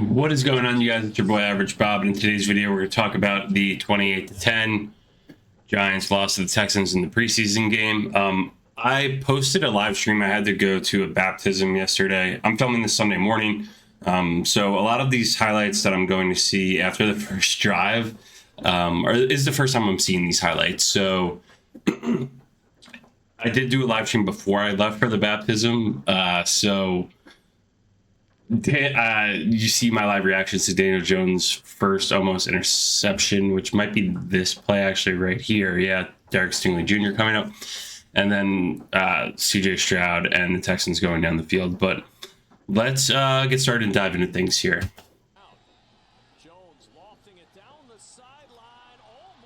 What is going on, you guys? It's your boy Average Bob, and in today's video we're going to talk about the 28-10 Giants loss to the Texans in the preseason game. I posted a live stream. I had to go to a baptism yesterday. I'm filming this Sunday morning, so a lot of these highlights that I'm going to see after the first drive is the first time I'm seeing these highlights. So I did do a live stream before I left for the baptism, you see my live reactions to Daniel Jones' first almost interception, which might be this play actually right here. Yeah, Derek Stingley Jr. coming up. And then CJ Stroud and the Texans going down the field. But let's get started and dive into things here.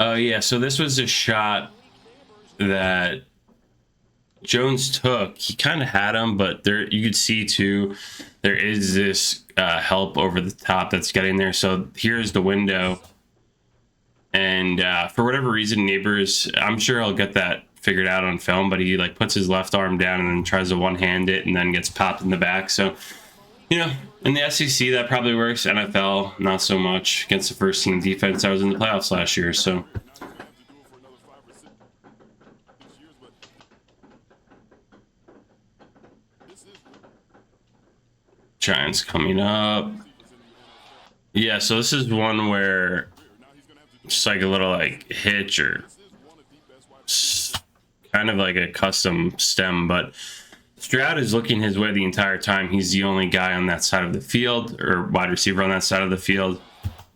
Yeah, so this was a shot that Jones took. He kind of had him, but there you could see too, there is this help over the top that's getting there. So here's the window, and for whatever reason, Neighbors, I'm sure I'll get that figured out on film, but he like puts his left arm down and then tries to one-hand it and then gets popped in the back. So, you know, in the SEC that probably works. NFL, not so much against the first team defense. I was in the playoffs last year, so. Giants coming up. Yeah, so this is one where just like a little like hitch or kind of like a custom stem, but Stroud is looking his way the entire time. He's the only guy on that side of the field, or wide receiver on that side of the field.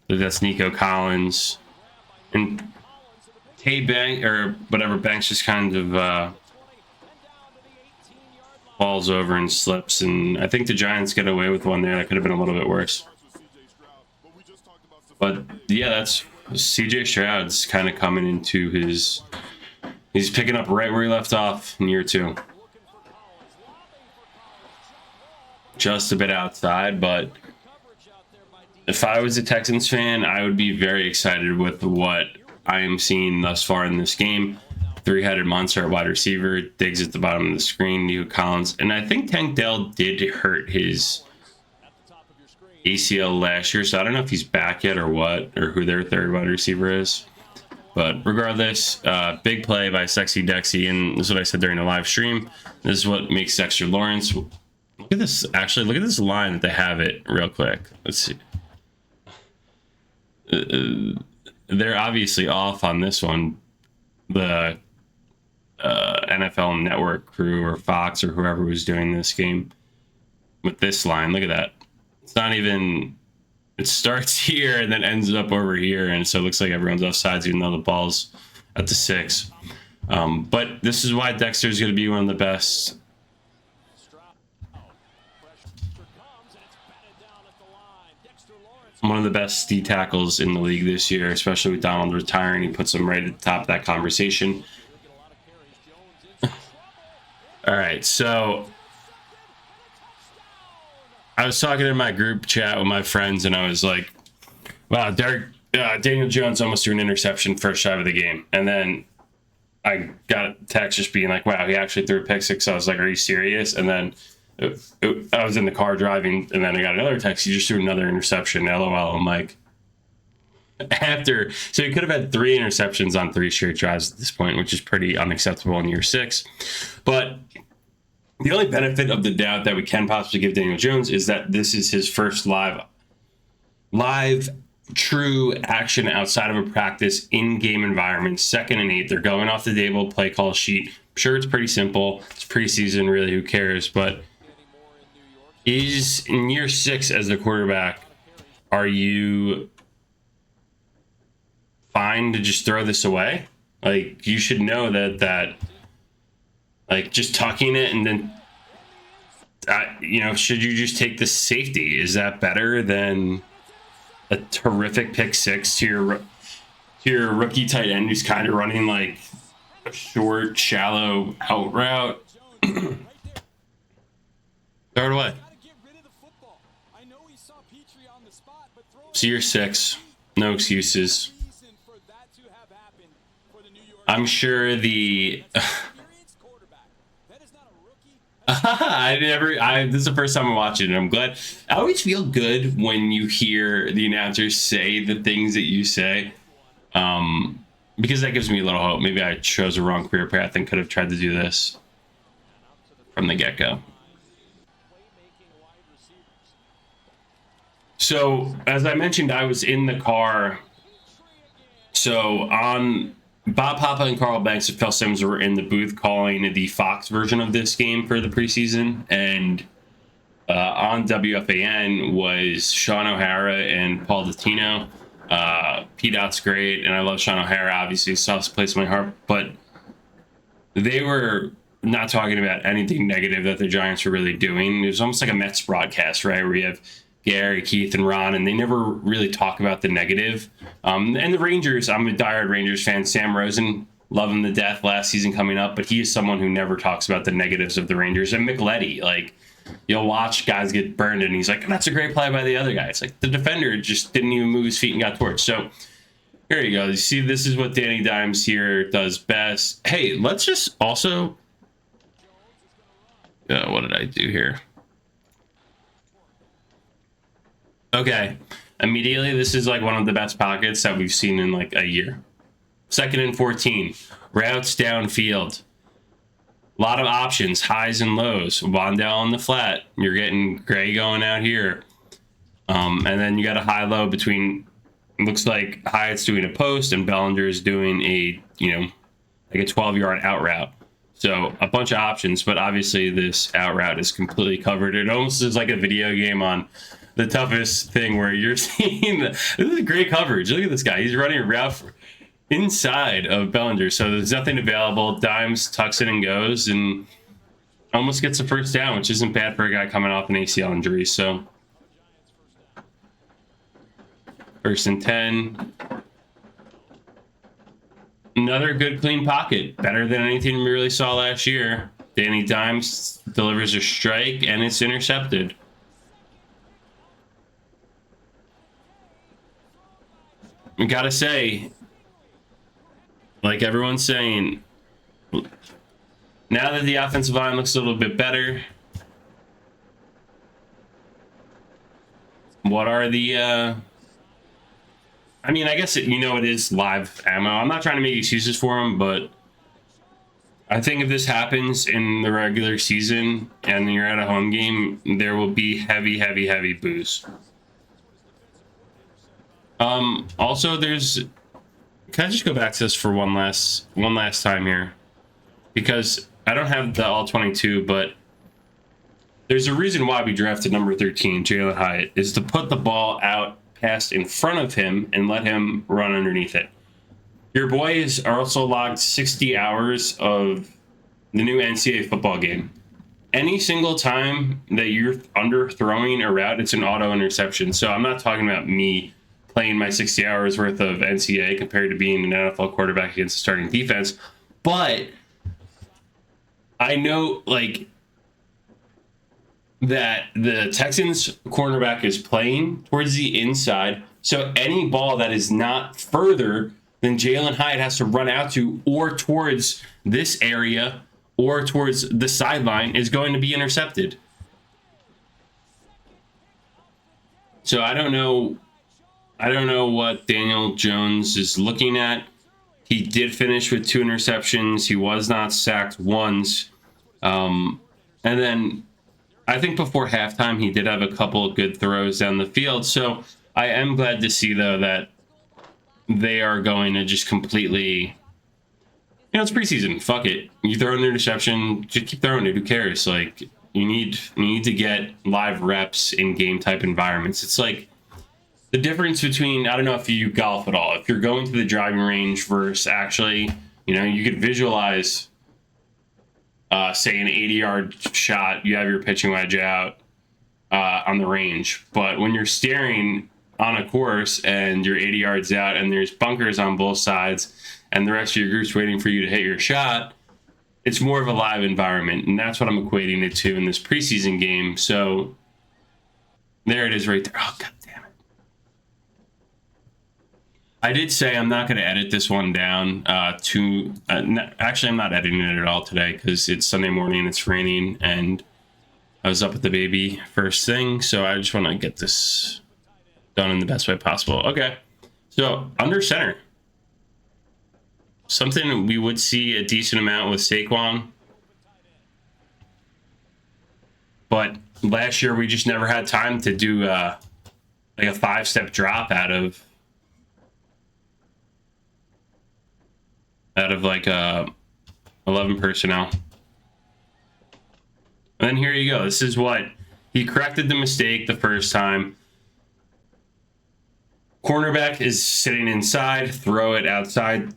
That's Nico Collins. And Banks, or whatever, Banks just kind of falls over and slips, and I think the Giants get away with one there. That could have been a little bit worse. But yeah, that's CJ Stroud's kind of coming into his, he's picking up right where he left off in year two. Just a bit outside, but if I was a Texans fan, I would be very excited with what I am seeing thus far in this game. Three-headed monster at wide receiver, Diggs at the bottom of the screen, Nico Collins. And I think Tank Dell did hurt his ACL last year, so I don't know if he's back yet or what, or who their third wide receiver is. But regardless, big play by Sexy Dexy, and this is what I said during the live stream. This is what makes Dexter Lawrence. Look at this, actually, look at this line that they have it real quick. Let's see. They're obviously off on this one. The NFL Network crew or Fox or whoever was doing this game with this line. Look at that. It's not even, it starts here and then ends up over here, and so it looks like everyone's offsides even though the ball's at the 6. But this is why Dexter's going to be one of the best D tackles in the league this year, especially with Donald retiring. He puts him right at the top of that conversation. All right, so I was talking in my group chat with my friends, and I was like, wow, Daniel Jones almost threw an interception first drive of the game. And then I got a text just being like, wow, he actually threw a pick six. So I was like, are you serious? And then I was in the car driving, and then I got another text. He just threw another interception. LOL. I'm like, so he could have had 3 interceptions on 3 straight drives at this point, which is pretty unacceptable in year 6. But the only benefit of the doubt that we can possibly give Daniel Jones is that this is his first live true action outside of a practice in-game environment. 2nd and 8. They're going off the table play call sheet. I'm sure it's pretty simple. It's preseason, really, who cares? But is in year 6 as the quarterback, are you fine to just throw this away? Like, you should know that like just tucking it and then should you just take the safety? Is that better than a terrific pick 6 to your rookie tight end who's kind of running like a short, shallow out route? Throw it away. So year 6, no excuses. I'm sure This is the first time I'm watching it. I'm glad. I always feel good when you hear the announcers say the things that you say, because that gives me a little hope. Maybe I chose a wrong career path and could have tried to do this from the get-go. So, as I mentioned, I was in the car. So, on Bob Papa and Carl Banks and Phil Simms were in the booth calling the Fox version of this game for the preseason. And on WFAN was Sean O'Hara and Paul Dottino. P-Dot's great, and I love Sean O'Hara, obviously, soft place in my heart. But they were not talking about anything negative that the Giants were really doing. It was almost like a Mets broadcast, right, where you have Gary, Keith, and Ron, and they never really talk about the negative. And the Rangers, I'm a diehard Rangers fan. Sam Rosen, love him to death last season coming up, but he is someone who never talks about the negatives of the Rangers. And Micheletti, like, you'll watch guys get burned, and he's like, that's a great play by the other guy. It's like the defender just didn't even move his feet and got torched. So here you go. You see, this is what Danny Dimes here does best. Hey, let's just also... what did I do here? Okay. Immediately, this is like one of the best pockets that we've seen in like a year. 2nd and 14. Routes downfield. A lot of options, highs and lows. Wandell on the flat. You're getting Gray going out here. And then you got a high-low between... Looks like Hyatt's doing a post and Bellinger is doing a, like a 12-yard out route. So a bunch of options, but obviously this out route is completely covered. It almost is like a video game on the toughest thing where you're seeing this is great coverage. Look at this guy. He's running a route inside of Bellinger. So there's nothing available. Dimes tucks it and goes and almost gets a first down, which isn't bad for a guy coming off an ACL injury. So 1st and 10. Another good clean pocket. Better than anything we really saw last year. Danny Dimes delivers a strike and it's intercepted. We gotta say, like everyone's saying, now that the offensive line looks a little bit better, what are the I mean, I guess it is live ammo. I'm not trying to make excuses for him, but I think if this happens in the regular season and you're at a home game, there will be heavy, heavy, heavy boos. Also, can I just go back to this for one last time here? Because I don't have the all 22, but there's a reason why we drafted number 13, Jalen Hyatt, is to put the ball out past in front of him and let him run underneath it. Your boy is also logged 60 hours of the new NCAA football game. Any single time that you're underthrowing a route, it's an auto interception. So I'm not talking about me playing my 60 hours worth of NCAA compared to being an NFL quarterback against a starting defense. But I know, like, that the Texans cornerback is playing towards the inside. So any ball that is not further than Jalen Hyatt has to run out to or towards this area or towards the sideline is going to be intercepted. So I don't know what Daniel Jones is looking at. He did finish with 2 interceptions. He was not sacked once. And then I think before halftime, he did have a couple of good throws down the field. So I am glad to see, though, that they are going to just completely, it's preseason. Fuck it. You throw an interception, just keep throwing it. Who cares? Like, you need to get live reps in game type environments. It's like the difference between, I don't know if you golf at all. If you're going to the driving range versus actually, you could visualize, say, an 80-yard shot, you have your pitching wedge out on the range. But when you're staring on a course and you're 80 yards out and there's bunkers on both sides and the rest of your group's waiting for you to hit your shot, it's more of a live environment. And that's what I'm equating it to in this preseason game. So there it is right there. Oh, God damn it. I did say I'm not going to edit this one down actually, I'm not editing it at all today because it's Sunday morning, it's raining, and I was up with the baby first thing, so I just want to get this done in the best way possible. Okay, so under center. Something we would see a decent amount with Saquon, but last year we just never had time to do like a 5-step drop out of like 11 personnel. And then here you go. This is what he corrected the mistake the first time. Cornerback is sitting inside, throw it outside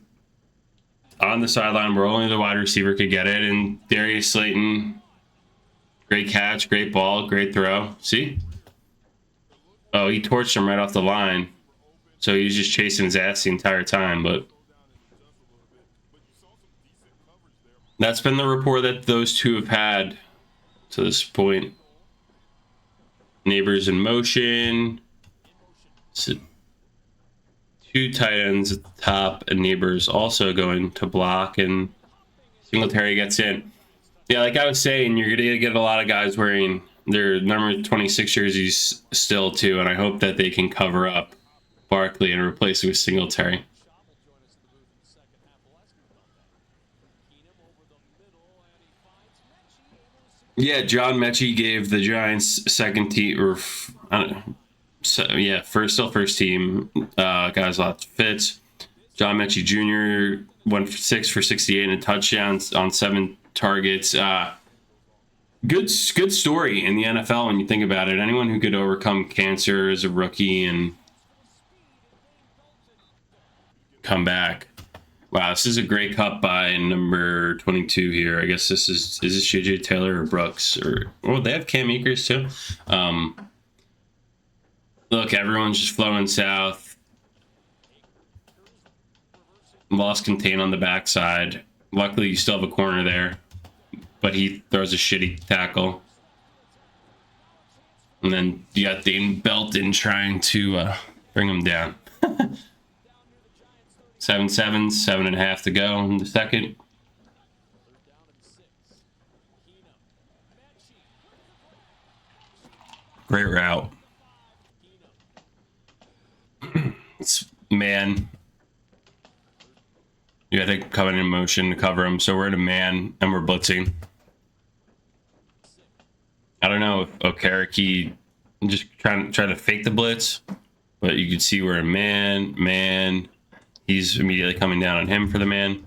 on the sideline where only the wide receiver could get it. And Darius Slayton, great catch, great ball, great throw. See? Oh, he torched him right off the line. So he was just chasing his ass the entire time. But that's been the rapport that those two have had to this point. Neighbors in motion. So 2 tight ends at the top, and Neighbors also going to block, and Singletary gets in. Yeah, like I was saying, you're going to get a lot of guys wearing their number 26 jerseys still, too, and I hope that they can cover up Barkley and replace it with Singletary. Yeah, John Mechie gave the Giants second team, or I don't know. So, yeah, first team. Guys, lots of fits. John Mechie Jr. went 6 for 68 and touchdowns on 7 targets. Good story in the NFL when you think about it. Anyone who could overcome cancer as a rookie and come back. Wow, this is a great cut by number 22 here. I guess this is this JJ Taylor or Brooks, or they have Cam Akers too. Look, everyone's just flowing south. Lost contain on the backside. Luckily, you still have a corner there, but he throws a shitty tackle. And then you got Dane Belton trying to bring him down. 7-7, 7.5 to go in the second. Great route. It's man. You got to come in motion to cover him. So we're in a man and we're blitzing. I don't know if Okereke just trying to fake the blitz, but you can see we're a man. He's immediately coming down on him for the man.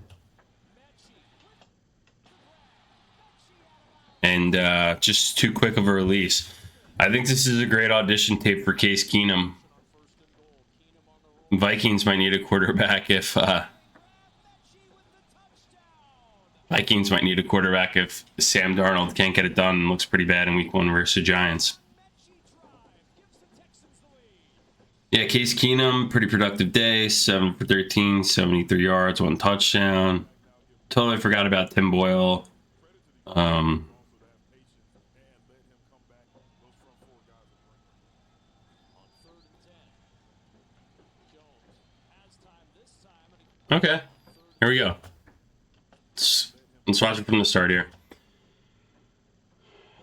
And just too quick of a release. I think this is a great audition tape for Case Keenum. Vikings might need a quarterback if Sam Darnold can't get it done and looks pretty bad in week 1 versus the Giants. Yeah, Case Keenum, pretty productive day. 7 for 13, 73 yards, 1 touchdown. Totally forgot about Tim Boyle. Okay, here we go. Let's watch it from the start here.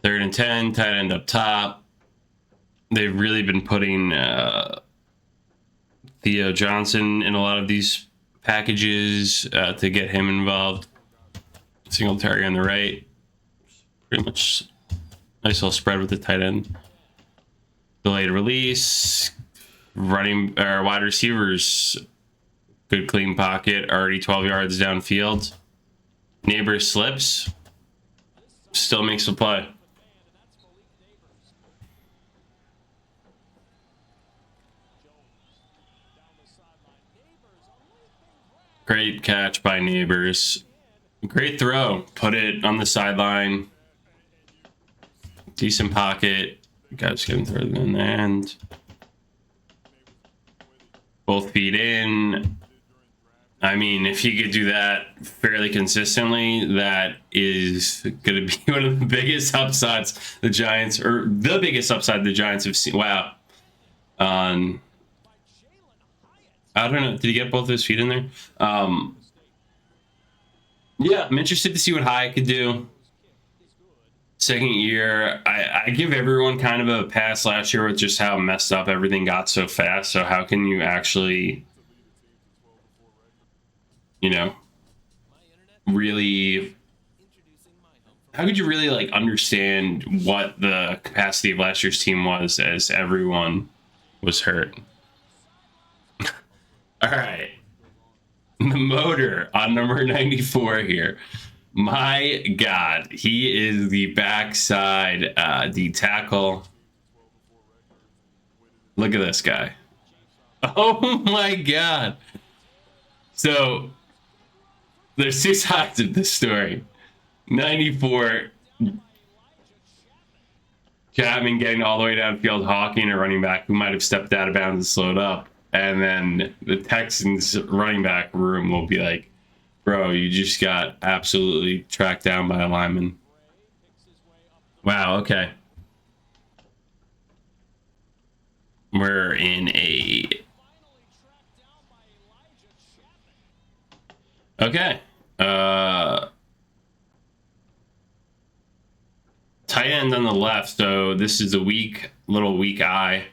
3rd and 10, tight end up top. They've really been putting Theo Johnson in a lot of these packages to get him involved. Singletary on the right. Pretty much nice little spread with the tight end. Delayed release. Wide receivers. Good clean pocket. Already 12 yards downfield. Neighbor slips. Still makes the play. Great catch by Neighbors. Great throw. Put it on the sideline. Decent pocket. Guys getting through in the end. Both feet in. I mean, if he could do that fairly consistently, that is going to be one of the biggest upsides the Giants, or the biggest upside the Giants have seen. Wow. I don't know. Did he get both of his feet in there? Yeah, I'm interested to see what Hyatt could do. Second year, I give everyone kind of a pass last year with just how messed up everything got so fast. So how can you actually, you know, really, how could you really like understand what the capacity of last year's team was as everyone was hurt? All right, the motor on number 94 here. My God, he is the backside, the tackle. Look at this guy. Oh my God. So there's two sides of this story. 94, Chapman getting all the way downfield, hawking a running back who might have stepped out of bounds and slowed up. And then the Texans running back room will be like, bro, you just got absolutely tracked down by a lineman. Wow, okay. We're in a... Okay. Tight end on the left, so this is a little weak eye.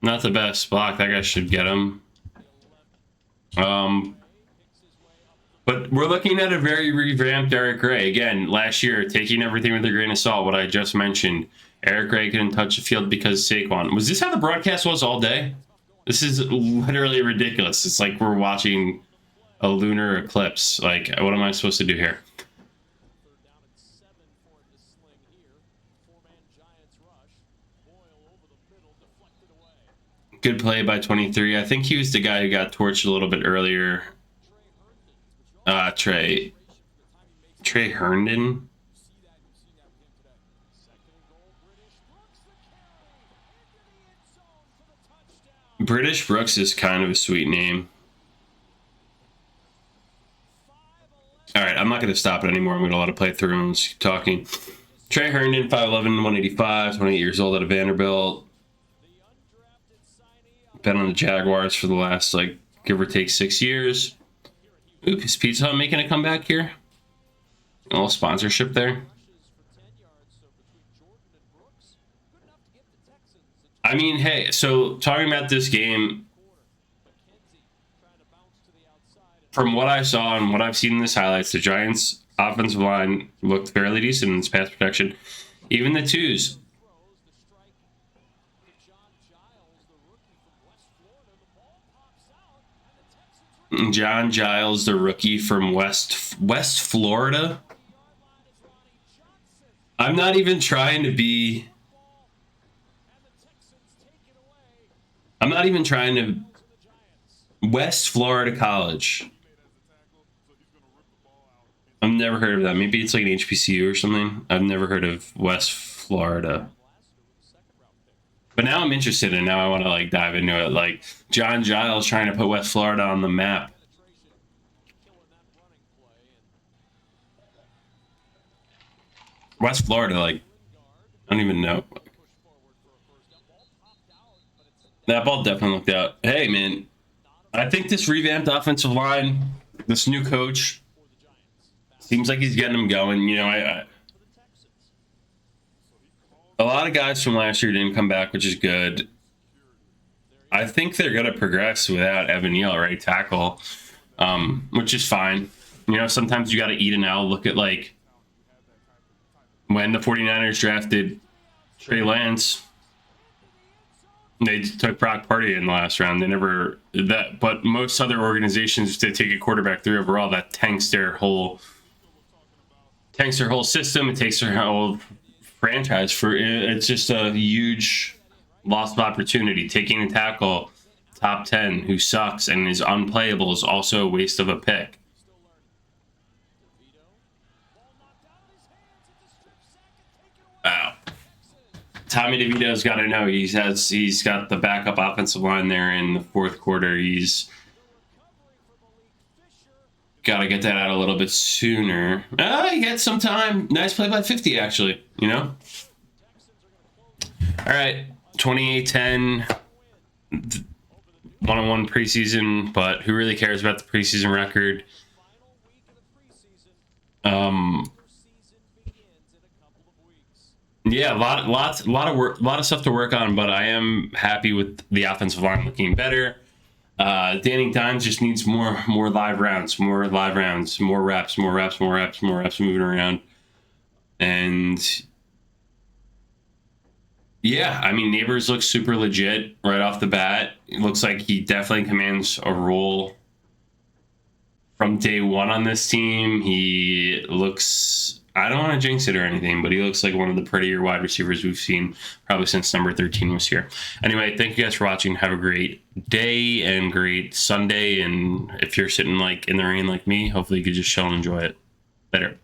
Not the best block. That guy should get him. But we're looking at a very revamped Eric Gray. Again, last year, taking everything with a grain of salt, what I just mentioned. Eric Gray couldn't touch the field because Saquon. Was this how the broadcast was all day? This is literally ridiculous. It's like we're watching a lunar eclipse. Like, what am I supposed to do here? Good play by 23. I think he was the guy who got torched a little bit earlier. Trey Herndon. British Brooks is kind of a sweet name. All right, I'm not going to stop it anymore. I'm going to let it play through and keep talking. Trey Herndon, 5'11", 185, 28 years old out of Vanderbilt. Been on the Jaguars for the last, like, give or take 6 years. Oop, is Pizza Hut making a comeback here? A little sponsorship there. I mean, hey, so talking about this game, from what I saw and what I've seen in this highlights, the Giants' offensive line looked fairly decent in its pass protection. Even the twos. John Giles, the rookie from West Florida. I'm not even trying to be... I'm not even trying to... West Florida College. I've never heard of that. Maybe it's like an HBCU or something. I've never heard of West Florida. But now I'm interested and now I want to like dive into it. Like John Giles trying to put West Florida on the map. West Florida, like, I don't even know. That ball definitely looked out. Hey, man, I think this revamped offensive line, this new coach, seems like he's getting them going. You know, a lot of guys from last year didn't come back, which is good. I think they're going to progress without Evan Neal, right? Tackle, which is fine. You know, sometimes you got to eat an L. Look at, like, when the 49ers drafted Trey Lance, they took Brock Purdy in the last round. They never that, but most other organizations, if they take a quarterback 3 overall, that tanks their whole system. It takes their whole franchise. It's just a huge loss of opportunity. Taking a tackle top 10 who sucks and is unplayable is also a waste of a pick. Wow. Tommy DeVito's got to know he's got the backup offensive line there in the fourth quarter. He's got to get that out a little bit sooner. He had some time. Nice play by 50, actually. You know. All right, 28-10, one-on-one preseason, but who really cares about the preseason record? Yeah, lot of work, a lot of stuff to work on, but I am happy with the offensive line looking better. Danny Dimes just needs more live rounds, more reps, more reps moving around. And yeah, I mean, Neighbors looks super legit right off the bat. It looks like he definitely commands a role from day one on this team. He looks, I don't want to jinx it or anything, but he looks like one of the prettier wide receivers we've seen probably since number 13 was here. Anyway, thank you guys for watching. Have a great day and great Sunday. And if you're sitting like in the rain like me, hopefully you could just chill and enjoy it. Later.